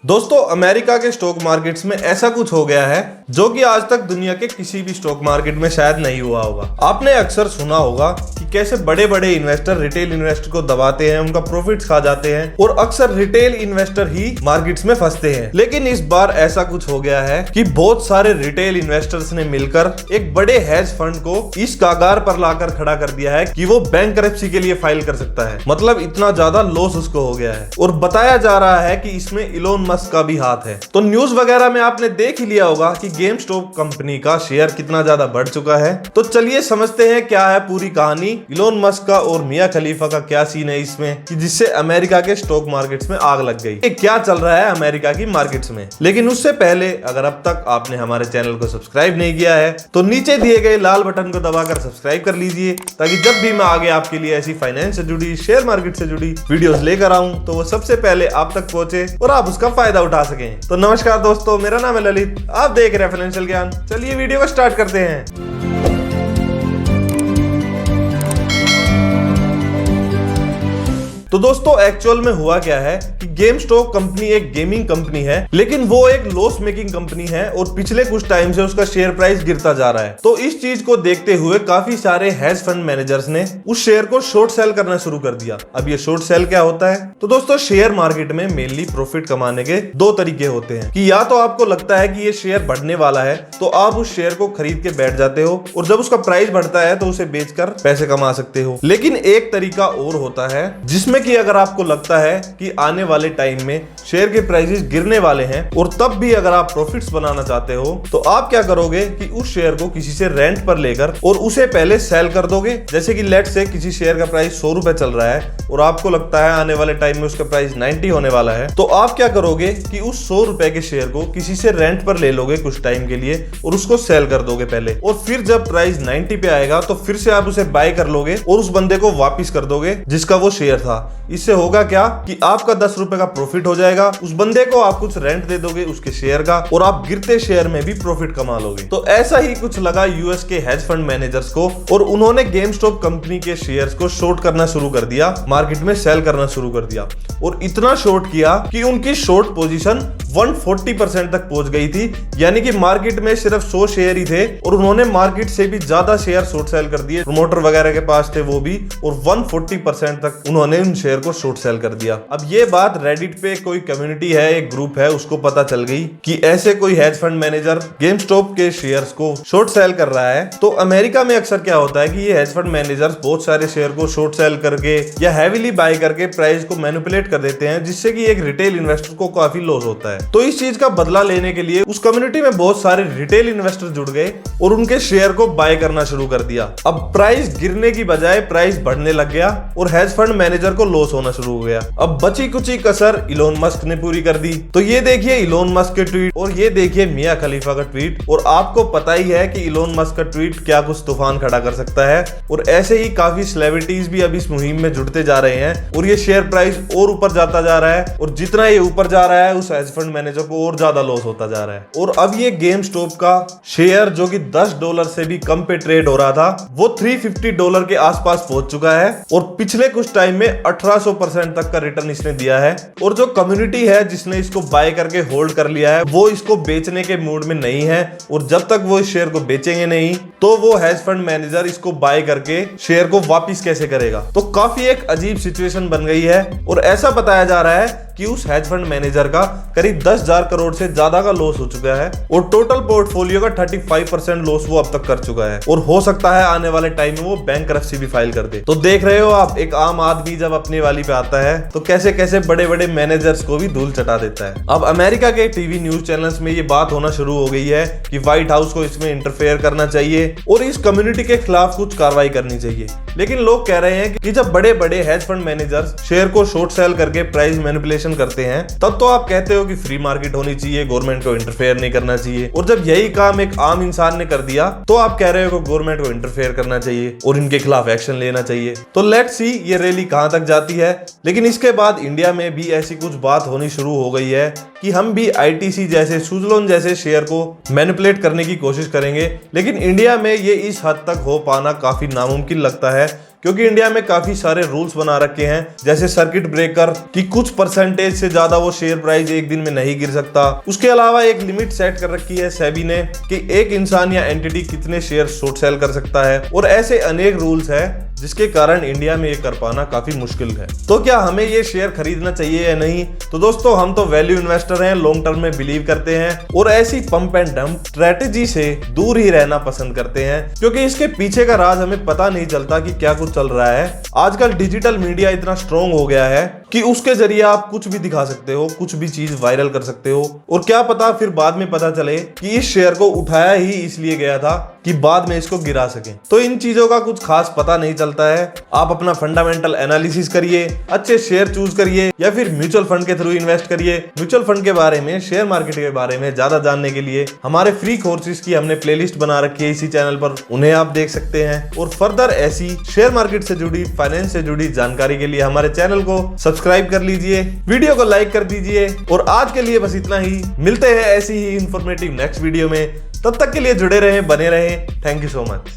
दोस्तों अमेरिका के stock markets में ऐसा कुछ हो गया है जो कि आज तक दुनिया के किसी भी स्टॉक मार्केट में शायद नहीं हुआ होगा। आपने अक्सर सुना होगा कि कैसे बड़े बड़े इन्वेस्टर रिटेल इन्वेस्टर को दबाते हैं, उनका प्रॉफिट्स खा जाते हैं और अक्सर रिटेल इन्वेस्टर ही मार्केट्स में फंसते हैं। लेकिन इस बार ऐसा कुछ हो गया है कि बहुत सारे रिटेल इन्वेस्टर्स ने मिलकर एक बड़े हेज फंड को इस कागार पर लाकर खड़ा कर दिया है कि वो बैंकरप्सी के लिए फाइल कर सकता है। मतलब इतना ज्यादा लॉस उसको हो गया है और बताया जा रहा है कि इसमें इलोन मस्क का भी हाथ है। तो न्यूज वगैरह में आपने देख ही लिया होगा कि गेमस्टॉप कंपनी का शेयर कितना ज्यादा बढ़ चुका है। तो चलिए समझते हैं क्या है पूरी कहानी, इलोन मस्क का और मिया खलीफा का क्या सीन है इसमें कि जिससे अमेरिका के स्टॉक मार्केट्स में आग लग गई। क्या चल रहा है अमेरिका की मार्केट्स में। लेकिन उससे पहले अगर अब तक आपने हमारे चैनल को सब्सक्राइब नहीं किया है तो नीचे दिए गए लाल बटन को दबाकर सब्सक्राइब कर लीजिए, ताकि जब भी मैं आगे आपके लिए ऐसी फाइनेंस से जुड़ी, शेयर मार्केट से जुड़ी वीडियोस लेकर आऊं तो वो सबसे पहले आप तक पहुंचे और आप उसका फायदा उठा सकें। तो नमस्कार दोस्तों, मेरा नाम है ललित, आप देख रहे हैं फाइनेंशियल ज्ञान। चलिए वीडियो को स्टार्ट करते हैं। तो दोस्तों एक्चुअल में हुआ क्या है कि गेमस्टॉप कंपनी एक गेमिंग कंपनी है, लेकिन वो एक लॉस मेकिंग कंपनी है और पिछले कुछ टाइम से उसका शेयर प्राइस गिरता जा रहा है। तो इस चीज को देखते हुए काफी सारे हेज फंड मैनेजर्स ने उस शेयर को शॉर्ट सेल करना शुरू कर दिया। अब ये शॉर्ट सेल क्या होता है? तो दोस्तों शेयर मार्केट में मेनली प्रॉफिट कमाने के दो तरीके होते हैं कि या तो आपको लगता है कि ये शेयर बढ़ने वाला है तो आप उस शेयर को खरीद के बैठ जाते हो और जब उसका प्राइस बढ़ता है तो उसे बेचकर पैसे कमा सकते हो। लेकिन एक तरीका और होता है जिसमें कि अगर आपको लगता है कि आने वाले टाइम में शेयर के प्राइसेस गिरने वाले हैं और तब भी अगर आप प्रॉफिट्स बनाना चाहते हो तो आप क्या करोगे कि उस शेयर को किसी से रेंट पर लेकर और उसे पहले सेल कर दोगे। जैसे कि लेट से किसी शेयर का प्राइस 100 रुपए चल रहा है और आपको लगता है आने वाले टाइम में उसका प्राइस 90 होने वाला है, तो आप क्या करोगे कि उस 100 रुपए के शेयर को किसी से रेंट पर ले लोगे कुछ टाइम के लिए और उसको सेल कर दोगे पहले, और फिर जब प्राइस 90 पे आएगा तो फिर से आप उसे बाय कर लोगे और उस बंदे को वापिस कर दोगे जिसका वो शेयर था। इससे होगा क्या कि आपका 10 रुपए का प्रॉफिट हो जाएगा, उस बंदे को आप कुछ रेंट दे दोगे उसके शेयर का और आप गिरते शेयर में भी प्रॉफिट कमा लोगे। तो ऐसा ही कुछ लगा यूएस के हेज फंड मैनेजर्स को और उन्होंने गेमस्टॉप कंपनी के शेयर्स को शॉर्ट करना शुरू कर दिया, मार्केट में सेल करना शुरू कर दिया और इतना शॉर्ट किया कि उनकी शॉर्ट पोजीशन 140% तक पहुंच गई थी। यानी कि मार्केट में सिर्फ 100 शेयर ही थे और उन्होंने मार्केट से भी ज्यादा शेयर शॉर्ट सेल कर दिए, प्रमोटर वगैरह के पास थे वो भी, और 140% तक उन्होंने उन शेयर को शॉर्ट सेल कर दिया। अब ये बात रेडिट पे कोई कम्युनिटी है, एक ग्रुप है, उसको पता चल गई कि ऐसे कोई हेज फंड मैनेजर गेमस्टॉप के शेयर्स को शॉर्ट सेल कर रहा है। तो अमेरिका में अक्सर क्या होता है कि ये हेज फंड मैनेजर्स बहुत सारे शेयर को शॉर्ट सेल करके या हैवीली बाय करके प्राइस को मैनिपुलेट कर देते हैं, जिससे कि एक रिटेल इन्वेस्टर को काफी लॉस होता है। तो इस चीज का बदला लेने के लिए उस कम्युनिटी में बहुत सारे रिटेल इन्वेस्टर जुड़ गए और उनके शेयर को बाय करना शुरू कर दिया। अब प्राइस गिरने की बजाय प्राइस बढ़ने लग गया और हेज फंड मैनेजर को लॉस होना शुरू हो गया। अब बची कुची कसर इलोन मस्क ने पूरी कर दी। तो ये देखिए इलोन मस्क के ट्वीट और ये देखिए मिया खलीफा का ट्वीट, और आपको पता ही है कि इलोन मस्क का ट्वीट क्या कुछ तूफान खड़ा कर सकता है। और ऐसे ही काफी सेलिब्रिटीज भी अब इस मुहिम में जुड़ते जा रहे हैं और ये शेयर प्राइस और ऊपर जाता जा रहा है और जितना ये ऊपर जा रहा है उस हेज फंड मैनेजर को और ज्यादा लॉस होता जा रहा है। और अब ये गेमस्टॉप का शेयर जो कि $10 से भी कम पे ट्रेड हो रहा था वो $350 के आसपास पहुंच चुका है और पिछले कुछ टाइम में 1800% तक का रिटर्न इसने दिया है। और जो कम्युनिटी है जिसने इसको बाय करके होल्ड कर लिया है वो इसको बेचने के मूड में नहीं है और जब तक वो इस शेयर को बेचेंगे नहीं तो वो हेज फंड मैनेजर इसको बाय करके शेयर को वापिस कैसे करेगा। तो काफी एक अजीब सिचुएशन बन गई है और ऐसा बताया जा रहा है कि उस हेज फंड मैनेजर का करीब 10,000 करोड़ से ज्यादा का लॉस हो चुका है और टोटल पोर्टफोलियो का 35% लॉस वो अब तक कर चुका है और हो सकता है आने वाले टाइम में वो बैंकरप्सी भी फाइल कर दे। तो देख रहे हो आप, एक आम आदमी जब अपनी वाली पे आता है तो कैसे कैसे बड़े बड़े मैनेजर्स को भी धूल चटा देता है। अब अमेरिका के टीवी न्यूज चैनल्स में ये बात होना शुरू हो गई है कि व्हाइट हाउस को इसमें इंटरफेयर करना चाहिए और इस कम्युनिटी के खिलाफ कुछ कार्रवाई करनी चाहिए। लेकिन लोग कह रहे हैं कि जब बड़े बड़े हेज फंड मैनेजर्स शेयर को शॉर्ट सेल करके प्राइस मैनिपुलेशन करते हैं तब तो आप कहते हो कि फ्री मार्केट होनी चाहिए, गवर्नमेंट को इंटरफेयर नहीं करना चाहिए, और जब यही काम एक आम इंसान ने कर दिया तो आप कह रहे हो कि गवर्नमेंट को इंटरफेयर करना चाहिए और इनके खिलाफ एक्शन लेना चाहिए। तो लेट्स सी ये रैली कहां तक जाती है। लेकिन इसके बाद इंडिया में भी ऐसी कुछ बात होनी शुरू हो गई है कि हम भी आईटीसी जैसे, सुजलोन जैसे शेयर को मैनिपुलेट करने की कोशिश करेंगे। लेकिन इंडिया में ये इस हद तक हो पाना काफी नामुमकिन लगता है क्योंकि इंडिया में काफी सारे रूल्स बना रखे हैं, जैसे सर्किट ब्रेकर कि कुछ परसेंटेज से ज्यादा वो शेयर प्राइस एक दिन में नहीं गिर सकता। उसके अलावा एक लिमिट सेट कर रखी है सेबी ने कि एक इंसान या एंटिटी कितने शेयर शॉर्ट सेल कर सकता है, और ऐसे अनेक रूल्स है जिसके कारण इंडिया में ये कर पाना काफी मुश्किल है। तो क्या हमें ये शेयर खरीदना चाहिए या नहीं? तो दोस्तों हम तो वैल्यू इन्वेस्टर हैं, लॉन्ग टर्म में बिलीव करते हैं और ऐसी पंप एंड डंप स्ट्रेटेजी से दूर ही रहना पसंद करते हैं, क्योंकि इसके पीछे का राज हमें पता नहीं चलता कि क्या कुछ चल रहा है। आजकल डिजिटल मीडिया इतना स्ट्रॉन्ग हो गया है कि उसके जरिए आप कुछ भी दिखा सकते हो, कुछ भी चीज वायरल कर सकते हो, और क्या पता फिर बाद में पता चले कि इस शेयर को उठाया ही इसलिए गया था कि बाद में इसको गिरा सके। तो इन चीजों का कुछ खास पता नहीं चलता है। आप अपना फंडामेंटल एनालिसिस करिए, अच्छे शेयर चूज करिए, या फिर म्यूचुअल फंड के थ्रू इन्वेस्ट करिए। म्यूचुअल फंड के बारे में, शेयर मार्केट के बारे में ज्यादा जानने के लिए हमारे फ्री कोर्सेज की हमने प्लेलिस्ट बना रखी है इसी चैनल पर, उन्हें आप देख सकते हैं। और फर्दर ऐसी शेयर मार्केट से जुड़ी, फाइनेंस से जुड़ी जानकारी के लिए हमारे चैनल को सब्सक्राइब कर लीजिए, वीडियो को लाइक कर दीजिए। और आज के लिए बस इतना ही, मिलते हैं ऐसी ही इंफॉर्मेटिव नेक्स्ट वीडियो में। तब तक के लिए जुड़े रहें, बने रहें। Thank you so much.